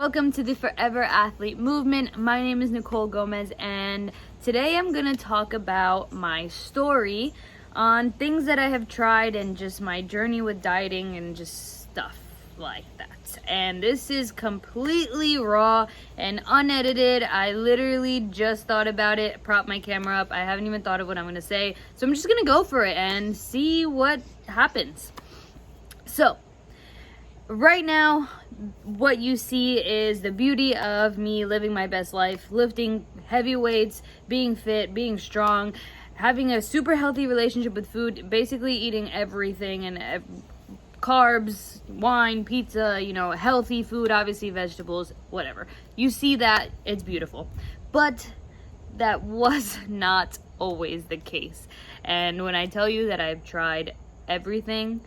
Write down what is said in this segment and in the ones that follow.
Welcome to the Forever Athlete Movement. My name is Nicole Gomez, and today I'm going to talk about my story on things that I have tried and just my journey with dieting and just stuff like that. And this is completely raw and unedited. I literally just thought about it, propped my camera up. I haven't even thought of what I'm going to say. So I'm just going to go for it and see what happens. So, right now, what you see is the beauty of me living my best life, lifting heavy weights, being fit, being strong, having a super healthy relationship with food, basically eating everything and carbs, wine, pizza, healthy food, obviously vegetables, whatever. You see that, it's beautiful. But that was not always the case. And when I tell you that I've tried everything,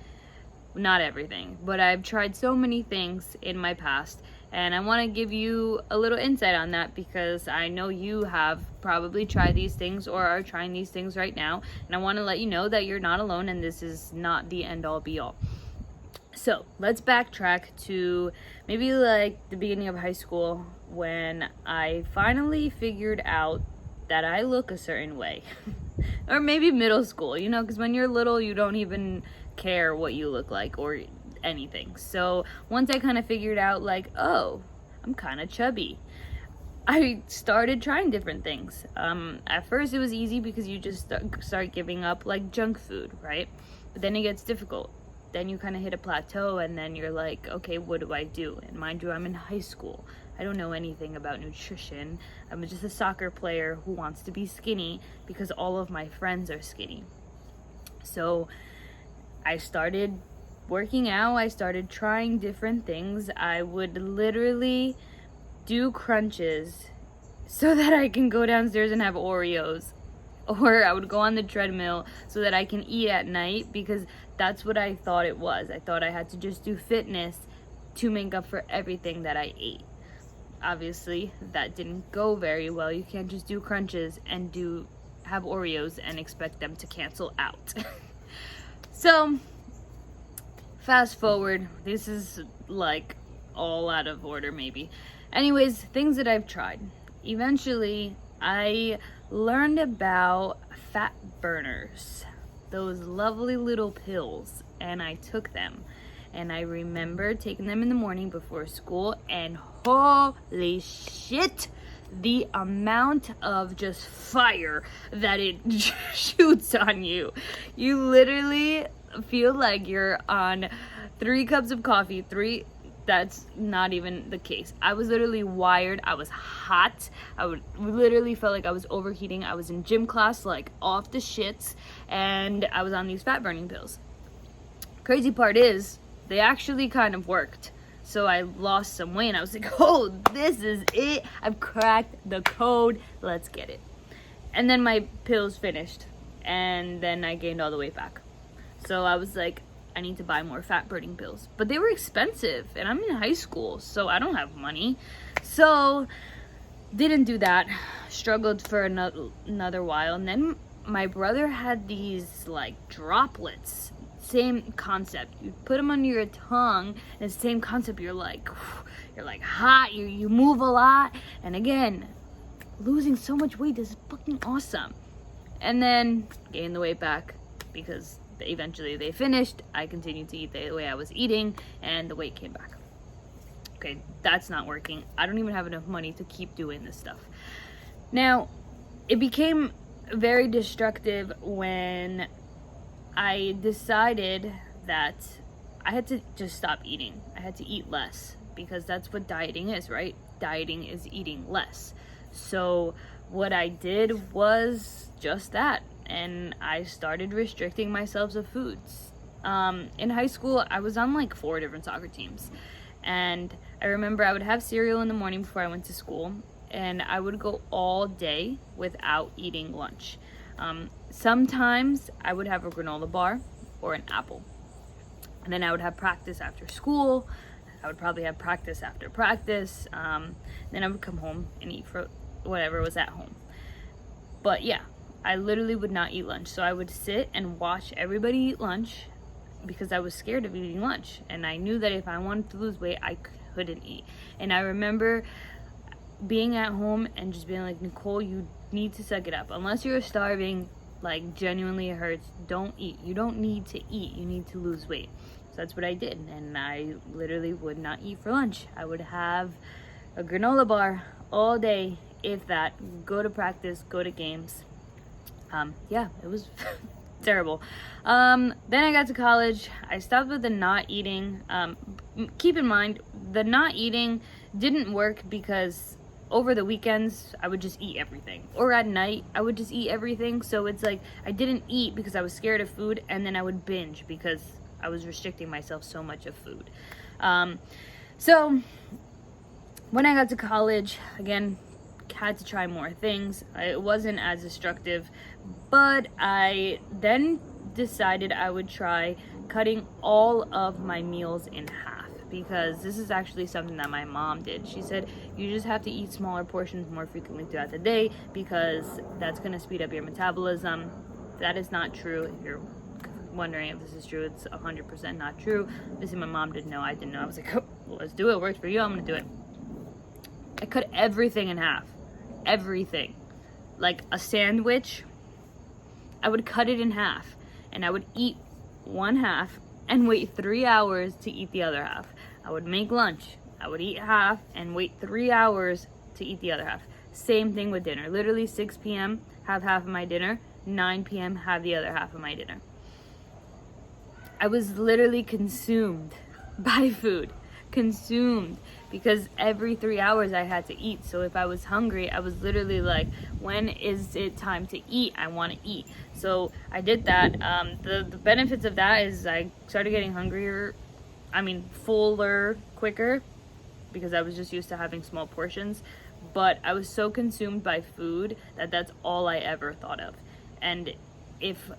not everything, but I've tried so many things in my past, and I want to give you a little insight on that because I know you have probably tried these things or are trying these things right now, and I want to let you know that you're not alone and this is not the end all be all. So let's backtrack to maybe like the beginning of high school when I finally figured out that I look a certain way. Or maybe middle school, because when you're little you don't even care what you look like or anything. So once I kind of figured out like, oh, I'm kind of chubby, I started trying different things. At first it was easy because you just start giving up like junk food, right? But then it gets difficult. Then you kind of hit a plateau and then you're like, okay, what do I do? And mind you, I'm in high school. I don't know anything about nutrition. I'm just a soccer player who wants to be skinny because all of my friends are skinny. So I started working out. I started trying different things. I would literally do crunches so that I can go downstairs and have Oreos. Or I would go on the treadmill so that I can eat at night because that's what I thought it was. I thought I had to just do fitness to make up for everything that I ate. Obviously, that didn't go very well. You can't just do crunches and have Oreos and expect them to cancel out. So, fast forward. This is like all out of order maybe. Anyways, things that I've tried. Eventually, I learned about fat burners, those lovely little pills, and I took them. And I remember taking them in the morning before school, and holy shit, the amount of just fire that it shoots on you. You literally feel like you're on 3 cups of coffee, that's not even the case. I was literally wired. I was hot. Literally felt like I was overheating. I was in gym class, like off the shits, and I was on these fat burning pills. Crazy part is, they actually kind of worked. So I lost some weight and I was like, oh, this is it. I've cracked the code. Let's get it. And then my pills finished and then I gained all the weight back. So I was like, I need to buy more fat burning pills. But they were expensive and I'm in high school, so I don't have money. So didn't do that. Struggled for another while. And then my brother had these like droplets. Same concept. You put them under your tongue and it's the same concept. You're like hot. You move a lot. And again, losing so much weight is fucking awesome. And then gained the weight back because eventually they finished. I continued to eat the way I was eating and the weight came back. Okay, that's not working. I don't even have enough money to keep doing this stuff. Now, it became very destructive when I decided that I had to just stop eating. I had to eat less because that's what dieting is, right? Dieting is eating less. So what I did was just that. And I started restricting myself of foods. In high school, I was on like 4 different soccer teams. And I remember I would have cereal in the morning before I went to school. And I would go all day without eating lunch. Sometimes I would have a granola bar or an apple. And then I would have practice after school. I would probably have practice after practice. Then I would come home and eat for whatever was at home. But yeah, I literally would not eat lunch. So I would sit and watch everybody eat lunch because I was scared of eating lunch. And I knew that if I wanted to lose weight, I couldn't eat. And I remember being at home and just being like, Nicole, you need to suck it up. Unless you're starving, like genuinely it hurts, don't eat. You don't need to eat, you need to lose weight. So that's what I did, and I literally would not eat for lunch. I would have a granola bar all day, if that, go to practice, go to games. Yeah, it was terrible. Then I got to college. I stopped with the not eating. Keep in mind, the not eating didn't work because over the weekends I would just eat everything, or at night I would just eat everything. So it's like I didn't eat because I was scared of food, and then I would binge because I was restricting myself so much of food. So when I got to college, again, had to try more things. It wasn't as destructive, but I then decided I would try cutting all of my meals in half, because this is actually something that my mom did. She said you just have to eat smaller portions more frequently throughout the day because that's going to speed up your metabolism. That is not true. If you're wondering if this is true, it's 100% not true. Obviously my mom didn't know, I didn't know. I was like, oh, well, let's do it. It works for you, I'm gonna do it. I cut everything in half. Everything. Like a sandwich, I would cut it in half, and I would eat one half and wait 3 hours to eat the other half. I would make lunch, I would eat half and wait 3 hours to eat the other half. Same thing with dinner. Literally 6 p.m. have half of my dinner, 9 p.m. have the other half of my dinner. I was literally consumed by food. Consumed. Because every 3 hours I had to eat. So if I was hungry, I was literally like, when is it time to eat? I want to eat. So I did that. The benefits of that is I started getting fuller quicker, because I was just used to having small portions. But I was so consumed by food that that's all I ever thought of. And if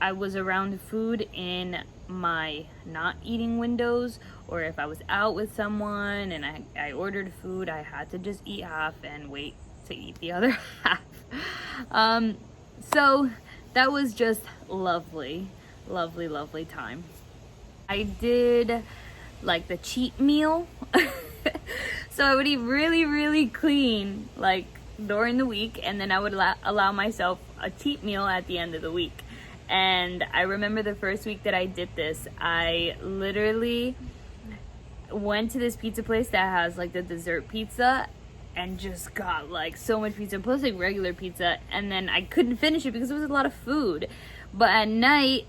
I was around food in my not eating windows, or if I was out with someone and I ordered food, I had to just eat half and wait to eat the other half. So that was just lovely, lovely, lovely time. I did like the cheat meal. So I would eat really, really clean like during the week, and then I would allow myself a cheat meal at the end of the week. And I remember the first week that I did this, I literally went to this pizza place that has like the dessert pizza and just got like so much pizza, plus like regular pizza, and then I couldn't finish it because it was a lot of food. But at night,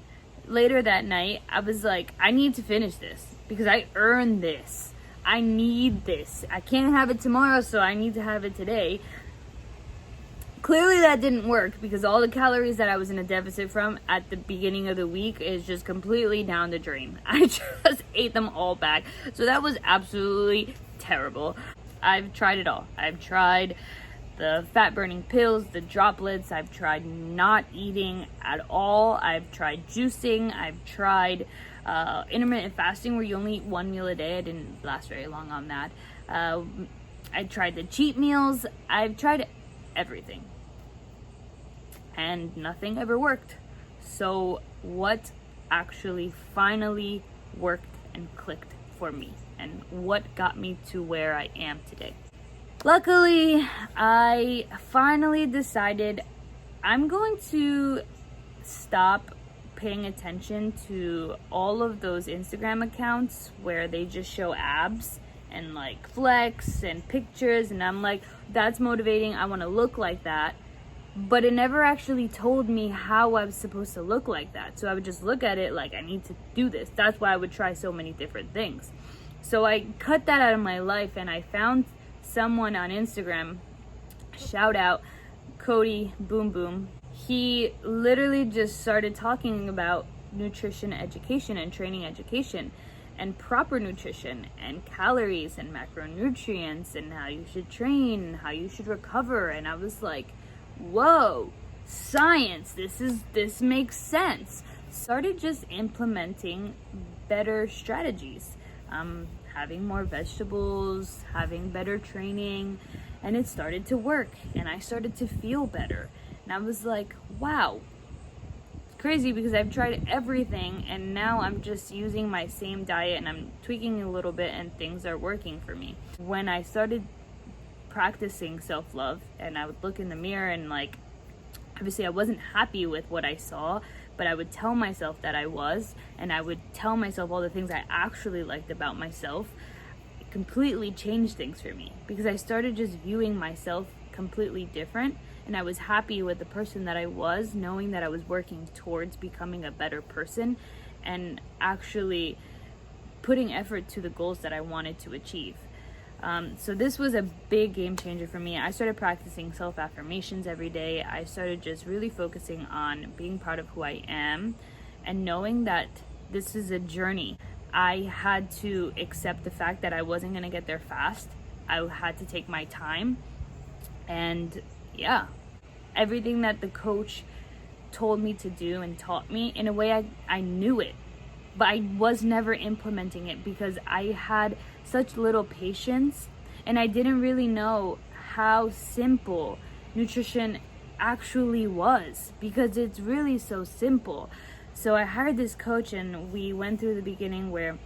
later that night, I was like, I need to finish this because I earned this. I need this. I can't have it tomorrow, so I need to have it today. Clearly that didn't work, because all the calories that I was in a deficit from at the beginning of the week is just completely down the drain. I just ate them all back. So that was absolutely terrible. I've tried it all. I've tried the fat burning pills, the droplets. I've tried not eating at all. I've tried juicing. I've tried intermittent fasting, where you only eat one meal a day. I didn't last very long on that. I tried the cheat meals. I've tried everything, and nothing ever worked. So what actually finally worked and clicked for me, and what got me to where I am today? Luckily, I finally decided I'm going to stop paying attention to all of those Instagram accounts where they just show abs and like flex and pictures, and I'm like, that's motivating, I want to look like that. But it never actually told me how I was supposed to look like that. So I would just look at it like, I need to do this. That's why I would try so many different things. So I cut that out of my life, and I found someone on Instagram, shout out Cody Boom Boom. He literally just started talking about nutrition education and training education, and proper nutrition and calories and macronutrients, and how you should train and how you should recover. And I was like, whoa, science, this makes sense. Started just implementing better strategies, having more vegetables, having better training, and it started to work, and I started to feel better. And I was like, wow, crazy because I've tried everything and now I'm just using my same diet and I'm tweaking a little bit and things are working for me. When I started practicing self-love and I would look in the mirror and like, obviously I wasn't happy with what I saw, but I would tell myself that I was, and I would tell myself all the things I actually liked about myself. It completely changed things for me because I started just viewing myself completely different, and I was happy with the person that I was, knowing that I was working towards becoming a better person and actually putting effort to the goals that I wanted to achieve. So this was a big game changer for me. I started practicing self-affirmations every day. I started just really focusing on being proud of who I am and knowing that this is a journey. I had to accept the fact that I wasn't going to get there fast. I had to take my time. And yeah, everything that the coach told me to do and taught me, in a way I knew it, but I was never implementing it because I had such little patience and I didn't really know how simple nutrition actually was, because it's really so simple. So I hired this coach and we went through the beginning where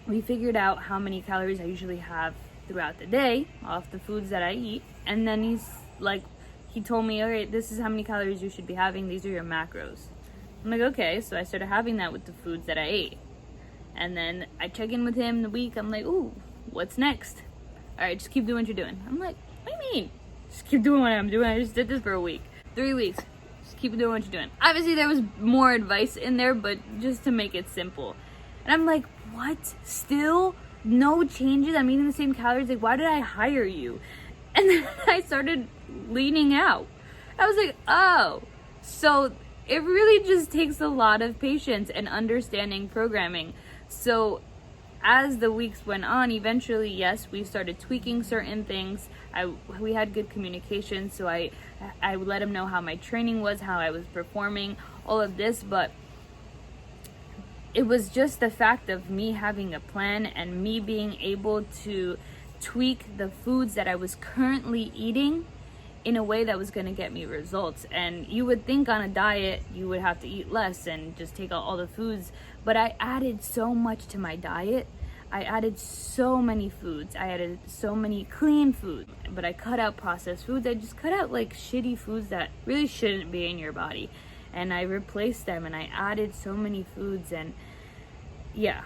we figured out how many calories I usually have throughout the day off the foods that I eat. And then he told me, all right, this is how many calories you should be having. These are your macros. I'm like, okay. So I started having that with the foods that I ate. And then I check in with him in the week. I'm like, ooh, what's next? All right, just keep doing what you're doing. I'm like, what do you mean? Just keep doing what I'm doing. I just did this for a week. 3 weeks. Just keep doing what you're doing. Obviously, there was more advice in there, but just to make it simple. And I'm like, what? Still no changes? I'm eating the same calories. Like, why did I hire you? And then I started leaning out. I was like, oh. So it really just takes a lot of patience and understanding programming. So as the weeks went on, eventually, yes, we started tweaking certain things. We had good communication, so I let him know how my training was, how I was performing, all of this. But it was just the fact of me having a plan and me being able to tweak the foods that I was currently eating in a way that was going to get me results. And you would think on a diet you would have to eat less and just take out all the foods, but I added so much to my diet. I added so many foods. I added so many clean foods, but I cut out processed foods. I just cut out like shitty foods that really shouldn't be in your body, and I replaced them and I added so many foods. And yeah,